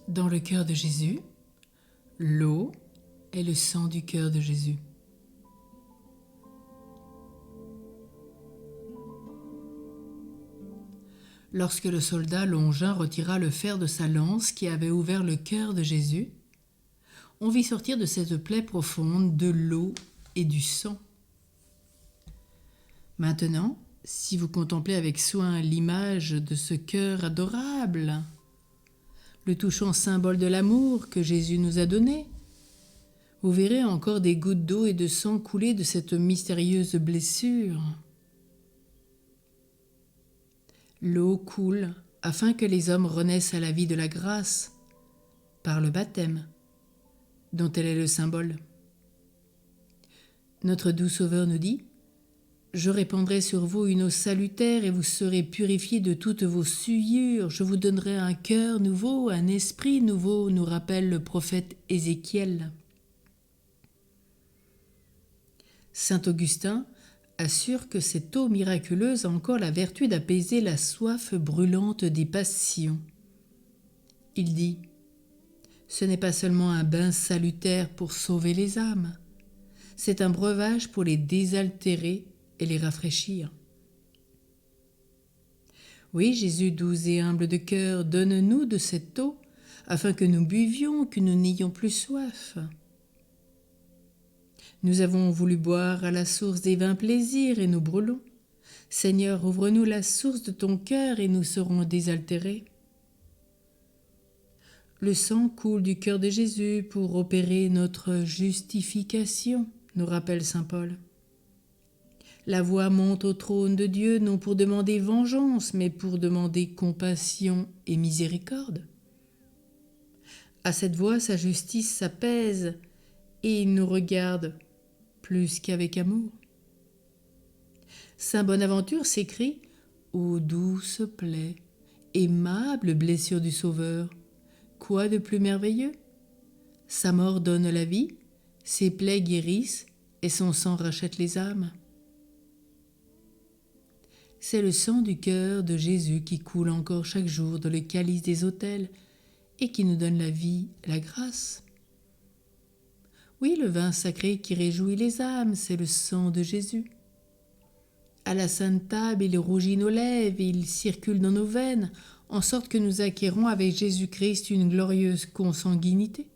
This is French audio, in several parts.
Dans le cœur de Jésus, l'eau est le sang du cœur de Jésus. Lorsque le soldat Longin retira le fer de sa lance qui avait ouvert le cœur de Jésus, on vit sortir de cette plaie profonde de l'eau et du sang. Maintenant, si vous contemplez avec soin l'image de ce cœur adorable, le touchant symbole de l'amour que Jésus nous a donné, vous verrez encore des gouttes d'eau et de sang couler de cette mystérieuse blessure. L'eau coule afin que les hommes renaissent à la vie de la grâce par le baptême, dont elle est le symbole. Notre doux Sauveur nous dit : « Je répandrai sur vous une eau salutaire et vous serez purifiés de toutes vos souillures. Je vous donnerai un cœur nouveau, un esprit nouveau », nous rappelle le prophète Ézéchiel. Saint Augustin assure que cette eau miraculeuse a encore la vertu d'apaiser la soif brûlante des passions. Il dit : « Ce n'est pas seulement un bain salutaire pour sauver les âmes, c'est un breuvage pour les désaltérer et les rafraîchir. » Oui, Jésus doux et humble de cœur, donne-nous de cette eau, afin que nous buvions, que nous n'ayons plus soif. Nous avons voulu boire à la source des vains plaisirs et nous brûlons. Seigneur, ouvre-nous la source de ton cœur et nous serons désaltérés. Le sang coule du cœur de Jésus pour opérer notre justification, nous rappelle saint Paul. La voix monte au trône de Dieu non pour demander vengeance, mais pour demander compassion et miséricorde. À cette voix, sa justice s'apaise et il nous regarde plus qu'avec amour. Saint Bonaventure s'écrie : « Ô douce plaie, aimable blessure du Sauveur, quoi de plus merveilleux ? Sa mort donne la vie, ses plaies guérissent et son sang rachète les âmes. » C'est le sang du cœur de Jésus qui coule encore chaque jour dans le calice des autels et qui nous donne la vie, la grâce. Oui, le vin sacré qui réjouit les âmes, c'est le sang de Jésus. À la Sainte Table, il rougit nos lèvres, il circule dans nos veines, en sorte que nous acquérons avec Jésus-Christ une glorieuse consanguinité.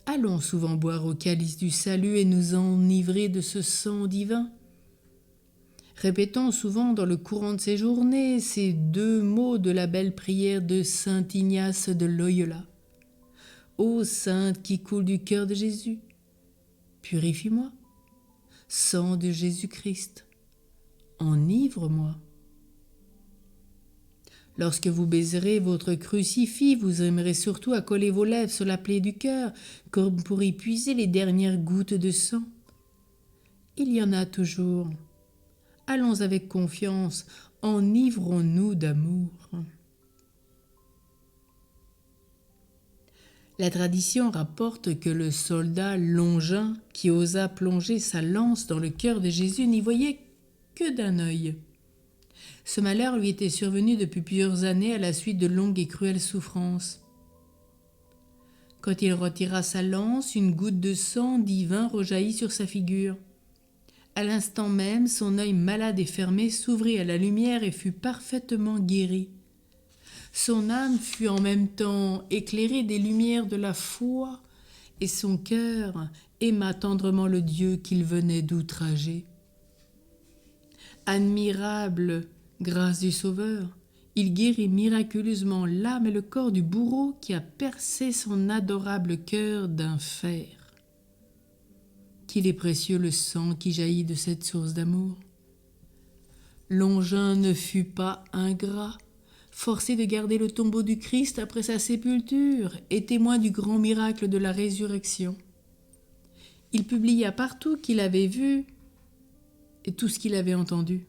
Allons souvent boire au calice du salut et nous enivrer de ce sang divin. Répétons souvent dans le courant de ces journées ces deux mots de la belle prière de saint Ignace de Loyola. Ô Sainte qui coule du cœur de Jésus, purifie-moi. Sang de Jésus-Christ, enivre-moi. Lorsque vous baiserez votre crucifix, vous aimerez surtout à coller vos lèvres sur la plaie du cœur, comme pour y puiser les dernières gouttes de sang. Il y en a toujours. Allons avec confiance, enivrons-nous d'amour. La tradition rapporte que le soldat Longin, qui osa plonger sa lance dans le cœur de Jésus, n'y voyait que d'un œil. Ce malheur lui était survenu depuis plusieurs années à la suite de longues et cruelles souffrances. Quand il retira sa lance, une goutte de sang divin rejaillit sur sa figure. À l'instant même, son œil malade et fermé s'ouvrit à la lumière et fut parfaitement guéri. Son âme fut en même temps éclairée des lumières de la foi et son cœur aima tendrement le Dieu qu'il venait d'outrager. Admirable grâce du Sauveur, il guérit miraculeusement l'âme et le corps du bourreau qui a percé son adorable cœur d'un fer. Qu'il est précieux le sang qui jaillit de cette source d'amour. Longin ne fut pas ingrat, forcé de garder le tombeau du Christ après sa sépulture et témoin du grand miracle de la résurrection. Il publia partout qu'il avait vu et tout ce qu'il avait entendu.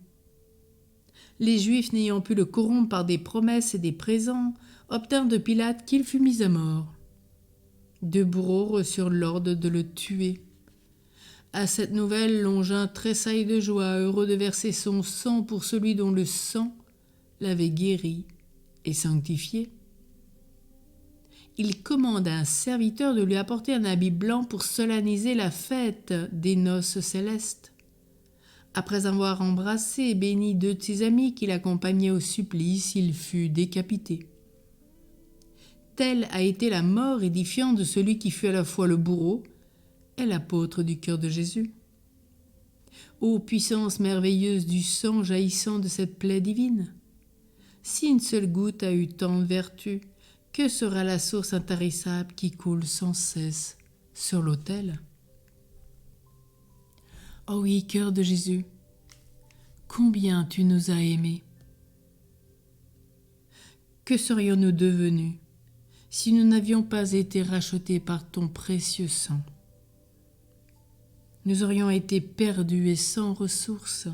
Les Juifs, n'ayant pu le corrompre par des promesses et des présents, obtinrent de Pilate qu'il fût mis à mort. Deux bourreaux reçurent l'ordre de le tuer. À cette nouvelle, Longin tressaille de joie, heureux de verser son sang pour celui dont le sang l'avait guéri et sanctifié. il commande à un serviteur de lui apporter un habit blanc pour solenniser la fête des noces célestes. Après avoir embrassé et béni 2 de ses amis qui l'accompagnaient au supplice, il fut décapité. Telle a été la mort édifiante de celui qui fut à la fois le bourreau et l'apôtre du cœur de Jésus. Ô puissance merveilleuse du sang jaillissant de cette plaie divine! Si une seule goutte a eu tant de vertu, que sera la source intarissable qui coule sans cesse sur l'autel? Oh oui, cœur de Jésus, combien tu nous as aimés! Que serions-nous devenus si nous n'avions pas été rachetés par ton précieux sang? Nous aurions été perdus et sans ressources.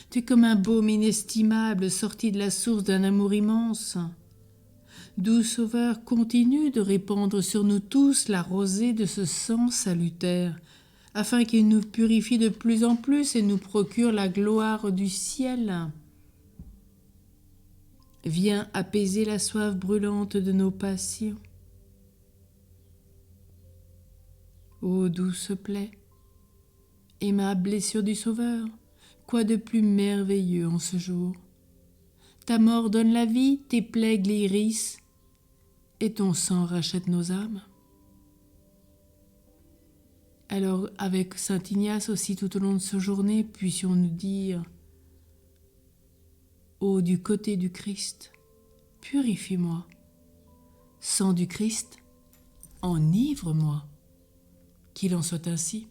Tu es comme un baume inestimable sorti de la source d'un amour immense. Doux Sauveur, continue de répandre sur nous tous la rosée de ce sang salutaire, afin qu'il nous purifie de plus en plus et nous procure la gloire du ciel. Viens apaiser la soif brûlante de nos passions. Ô douce plaie, aimable blessure du Sauveur, quoi de plus merveilleux en ce jour? Ta mort donne la vie, tes plaies guérissent, et ton sang rachète nos âmes. Alors, avec saint Ignace aussi tout au long de cette journée, puissions-nous dire: ô du côté du Christ, purifie-moi. Sang du Christ, enivre-moi. Qu'il en soit ainsi.